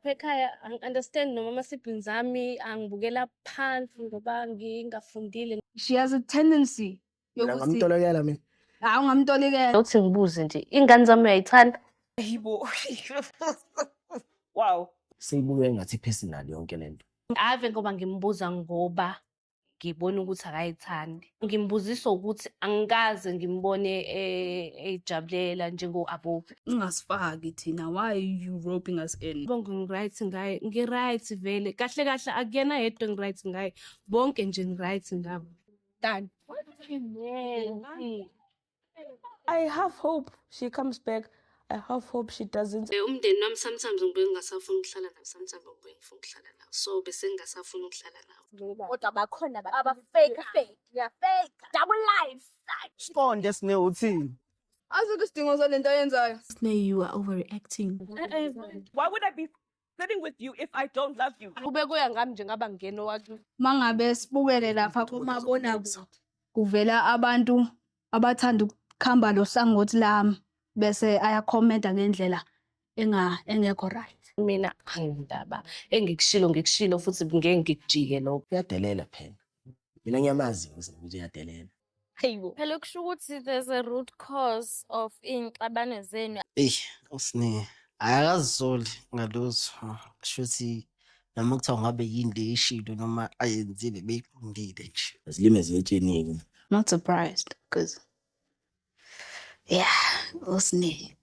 lapha ekhaya angi-understand noma ama-siblings ami angibukela phansi ngoba ngingafundile. She has a tendency Mina yokuthi ngamtolekela mina. ungamtolikela. Uthi ngibuze nje iy'ngane zami uyayithanda? Yibo. Wow. Seyibuke ngathi personal yonke lento. Ave ngoba ngimbuza ngoba ngibona ukuthi akayithandi. Ngimbuzisa ukuthi angikaze ngimbone ejabulela njengo-abo. Ungasifaki thina. Why are you roping us in? Bonke ngi-right ngaye, ngi-right vele. Kahle kahle akuyena yedwa ngi-right ngaye. Bonke nje ngi-right ngabo. Done. I have hope she comes back. I have hope she doesn't. Umndeni wami sometimes ngibuye ngingasafuni ukuhlala nawo, sometimes ngibuye ngifuna ukuhlala nawo. So bese ngingasafuni ukuhlala nawo. Kodwa bakhona aba-fake. Fake. Double life. Siqonde sine uthini? Azikho isidingo salento ayenzayo. Snay, you are overreacting. Why would I be sitting with you if I don't love you? Kube kuya ngami nje ngaba ngeno wakho. Mangabe sibukele lapha kumabonakude kuvela abantu abathanda ukukhamba lo sangothi lami bese ayakhomenta ngendlela engekho right. Mina angindaba engikushilo futhi ngeke ngikujike lokho. Uyadelela phela. Mina ngiyamazi ukuthi uyadelela. Hayibo. Phela kusho ukuthi there's a root cause of iy'nxabano zenu. Usine akazizoli ngalutho shuthi noma kuthiwa ngabe yini le ishilo noma ayenzile beyiqondile nje. Azilime ziyetsheni. Not surprised because, yeah, Usne.